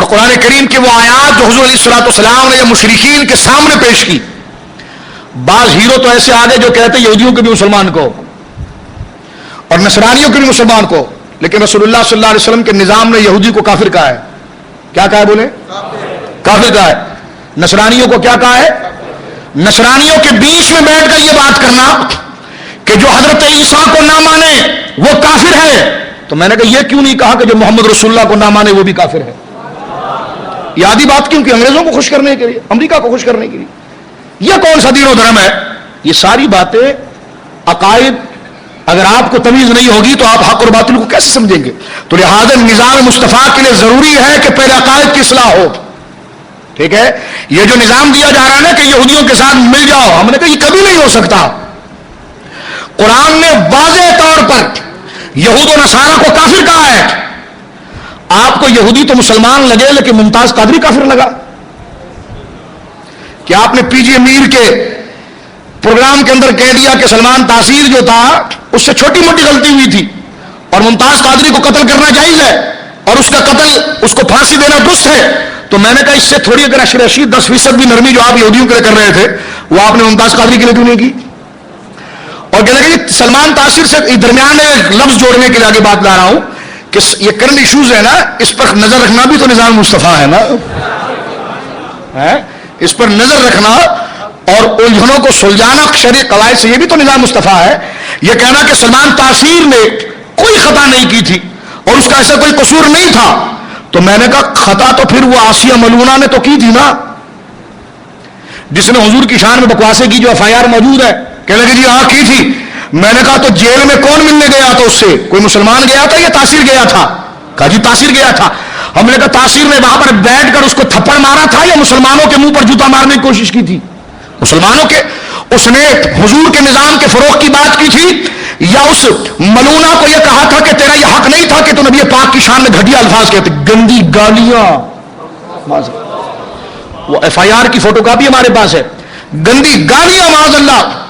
اور قرآن کریم کی وہ آیات جو حضور علیہ الصلوۃ والسلام نے مشرکین کے سامنے پیش کی. بعض ہیرو تو ایسے آگے جو کہتے یہودیوں کے بھی مسلمان کو اور نصرانیوں کے بھی مسلمان کو، لیکن رسول اللہ صلی اللہ علیہ وسلم کے نظام نے یہودی کو کافر کہا ہے. کیا کہا ہے بولے؟ کافر کہا ہے. نصرانیوں کو کیا کہا ہے؟ نصرانیوں کے بیچ میں بیٹھ کر یہ بات کرنا کہ جو حضرت عیسیٰ کو نہ مانے وہ کافر ہے، تو میں نے کہا یہ کیوں نہیں کہا کہ جو محمد رسول اللہ کو نہ مانے وہ بھی کافر ہے؟ یہ آدھی بات کیوں کہ انگریزوں کو خوش کرنے کے لیے، امریکہ کو خوش کرنے کے لیے. یہ کون سا دین و دھرم ہے؟ یہ ساری باتیں عقائد اگر آپ کو تمیز نہیں ہوگی تو آپ حق اور باطل کو کیسے سمجھیں گے؟ تو لہذا نظام مصطفیٰ کے لیے ضروری ہے کہ پہلے عقائد کی اصلاح ہو. ٹھیک ہے؟ یہ جو نظام دیا جا رہا ہے نا کہ یہودیوں کے ساتھ مل جاؤ، ہم نے کہا یہ کبھی نہیں ہو سکتا. قرآن نے واضح طور پر یہود و نصارہ کو کافر کہا ہے. آپ کو یہودی تو مسلمان لگے لیکن ممتاز قادری کافر لگا. کہ آپ نے پی جی امیر کے پروگرام کے اندر کہہ دیا کہ سلمان تاثیر جو تھا اس سے چھوٹی موٹی غلطی ہوئی تھی اور ممتاز قادری کو قتل کرنا جائز ہے اور اس کا قتل، اس کو پھانسی دینا درست ہے. تو میں نے کہا اس سے تھوڑی اگر 10% بھی نرمی جو آپ یہودیوں کے لیے کر رہے تھے وہ آپ نے ممتاز قادری کے لیے کیوں نہیں کی؟ اور کہنے لگے سلمان تاثیر سے درمیان میں لفظ جوڑنے کے لیے آگے بات لا رہا ہوں کہ یہ کرنٹ ایشوز ہے نا، اس پر نظر رکھنا بھی تو نظام مصطفیٰ ہے نا. اس پر نظر رکھنا اور الجھنوں کو سلجھانا شرعی قواعد سے، یہ بھی تو نظام مصطفیٰ ہے. یہ کہنا کہ سلمان تاثیر نے کوئی خطا نہیں کی تھی اور اس کا ایسا کوئی قصور نہیں تھا، تو میں نے کہا خطا تو پھر وہ آسیہ ملونہ نے تو کی تھی نا، جس نے حضور کی شان میں بکواسے کی، جو FIR موجود ہے. کہنے لگے جی ہاں کی تھی. میں نے کہا تو جیل میں کون ملنے گیا تھا اس سے؟ کوئی مسلمان گیا تھا یا تاثیر گیا تھا؟ کہا جی تاثیر گیا تھا. ہم نے کہا تاثیر نے وہاں پر بیٹھ کر اس کو تھپڑ مارا تھا یا مسلمانوں کے منہ پر جوتا مارنے کی کوشش کی تھی؟ مسلمانوں کے. اس نے حضور کے نظام کے فروغ کی بات کی تھی یا اس ملونہ کو یہ کہا تھا کہ تیرا یہ حق نہیں تھا کہ تو نبی پاک کی شان میں گھٹیا الفاظ کہتے؟ گندی گالیاں. وہ FIR کی فوٹو کاپی ہمارے پاس ہے. گندی گالیاں معاذ اللہ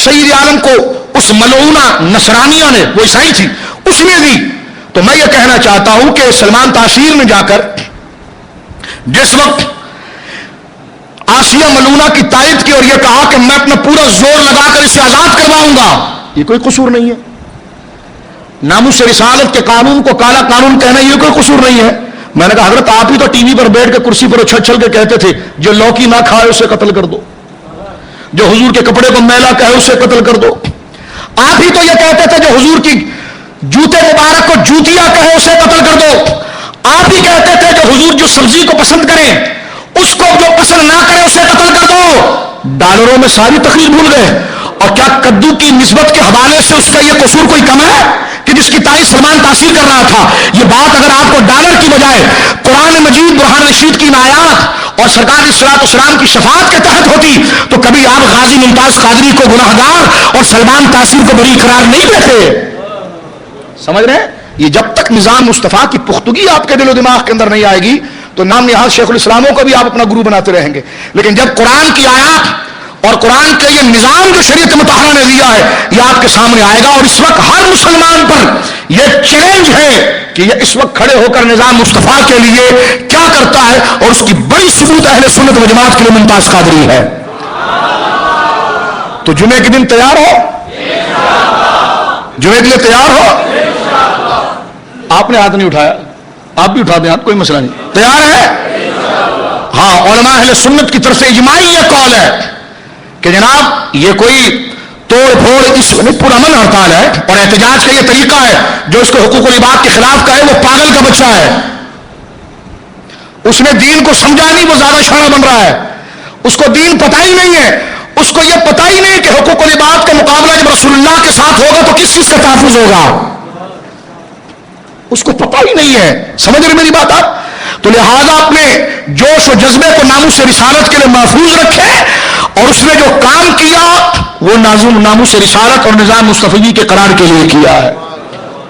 سید عالم کو اس ملعونہ نصرانیہ نے، وہ عیسائی تھی، اس نے دی. تو میں یہ کہنا چاہتا ہوں کہ سلمان تاثیر نے جا کر جس وقت آسیہ ملونہ کی تائید کی اور یہ کہا کہ میں اپنا پورا زور لگا کر اسے آزاد کرواؤں گا، یہ کوئی قصور نہیں ہے. ناموس رسالت کے قانون کو کالا قانون کہنا یہ کوئی قصور نہیں ہے. میں نے کہا حضرت آپ ہی تو ٹی وی پر بیٹھ کے کرسی پر اچھل کے کہتے تھے جو لوکی نہ کھائے اسے قتل کر دو، جو حضور کے کپڑے کو میلا کہے اسے قتل کر دو. آپ ہی تو یہ کہتے تھے جو حضور کی جوتے مبارک کو جوتیا کہے اسے قتل کر دو. آپ ہی کہتے تھے جو حضور جو سبزی کو پسند کریں اس کو جو پسند نہ کرے اسے قتل کر دو. ڈالروں میں ساری تقریر بھول گئے. اور کیا کدو کی نسبت کے حوالے سے اس کا یہ قصور کوئی کم ہے کہ جس کی تائید سلمان تاثیر کر رہا تھا؟ یہ بات اگر آپ کو ڈالر کی بجائے قرآن مجید برہان رشید کی آیات اور سرکار صلاۃ والسلام کی شفاعت کے تحت ہوتی تو کبھی آپ غازی ممتاز قادری کو گناہگار اور سلمان تاثیر کو بری قرار نہیں دیتے. سمجھ رہے ہیں؟ یہ جب تک نظام مصطفیٰ کی پختگی آپ کے دل و دماغ کے اندر نہیں آئے گی تو نام نہاد شیخ الاسلاموں کو بھی آپ اپنا گرو بناتے رہیں گے. لیکن جب قرآن کی آیات اور قرآن کا یہ نظام جو شریعت مطہرہ نے دیا ہے یہ آپ کے سامنے آئے گا. اور اس وقت ہر مسلمان پر یہ چیلنج ہے کہ یہ اس وقت کھڑے ہو کر نظام مصطفیٰ کے لیے کیا کرتا ہے، اور اس کی بڑی ثبوت اہل سنت و جماعت کے لیے ممتاز قادری ہے. تو جمعے کے دن تیار ہو، جمعے کے لیے تیار ہو. آپ نے ہاتھ نہیں اٹھایا، آپ بھی اٹھا دیں ہاتھ، کوئی مسئلہ نہیں. تیار ہے؟ ہاں. علماء اہل سنت کی طرف سے اجماعی یہ قول ہے کہ جناب یہ کوئی توڑ پھوڑ اس پرامن ہڑتال ہے اور احتجاج کا یہ طریقہ ہے جو اس کو حقوق العباد کے خلاف کا ہے، وہ پاگل کا بچہ ہے. اس نے دین کو سمجھا نہیں، وہ زیادہ شانہ بن رہا ہے. اس کو دین پتہ ہی نہیں ہے، اس کو یہ پتہ ہی نہیں کہ حقوق العباد کا مقابلہ جب رسول اللہ کے ساتھ ہوگا تو کس چیز کا تحفظ ہوگا، اس کو پتہ ہی نہیں ہے. سمجھ رہے میری بات آپ؟ تو لہذا اپنے جوش و جذبے کو ناموس رسالت کے لیے محفوظ رکھے اور اس نے جو کام کیا وہ ناموس رسالت اور نظام مصطفی کے قرار کے لیے کیا ہے.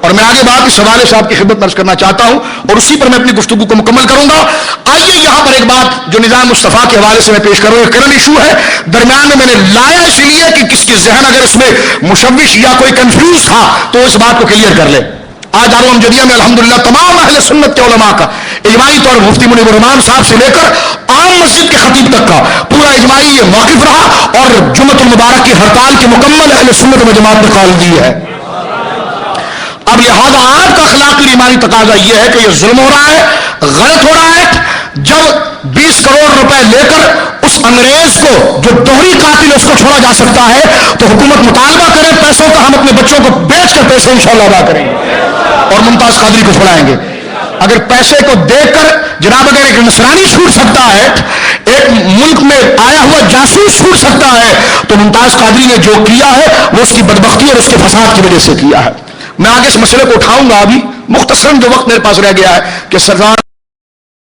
اور میں آگے بات اس حوالے سے آپ کی خدمت درج کرنا چاہتا ہوں اور اسی پر میں اپنی گفتگو کو مکمل کروں گا. آئیے یہاں پر ایک بات جو نظام مصطفیٰ کے حوالے سے میں پیش کروں گا، کرنٹ ایشو ہے درمیان میں نے لایا اس لیے کہ کس کی ذہن اگر اس میں مشوش یا کوئی کنفیوز تھا تو اس بات کو کلیئر کر لے. آج دارالعلوم جدیہ میں الحمدللہ تمام اہل سنت کے علماء کا اجماعی طور پر مفتی منیب الرحمان صاحب سے لے کر عام مسجد کے خطیب تک کا پورا اجماعی یہ موقف رہا اور جمعۃ المبارک کی ہڑتال کی مکمل اہل سنت و جماعت نے قائل دی ہے۔ اب لہذا آپ کا اخلاقی ایمانی تقاضا یہ ہے کہ یہ ظلم ہو رہا ہے، غلط ہو رہا ہے۔ جب 20 کروڑ روپے لے کر اس انگریز کو جو دوہری قاتل ہے اس کو چھوڑا جا سکتا ہے تو حکومت مطالبہ کرے پیسوں کا، ہم اپنے بچوں کو بیچ کر پیسے انشاءاللہ ادا کریں گے اور ممتاز قادری کو چھوڑائیں گے۔ اگر پیسے کو دے کر جناب اگر ایک نصرانی چھوٹ سکتا ہے، ایک ملک میں آیا ہوا جاسوس چھوٹ سکتا ہے، تو ممتاز قادری نے جو کیا ہے وہ اس کی بدبختی اور اس کے فساد کی وجہ سے کیا ہے۔ میں آگے اس مسئلے کو اٹھاؤں گا، ابھی مختصراً جو وقت میرے پاس رہ گیا ہے کہ سردار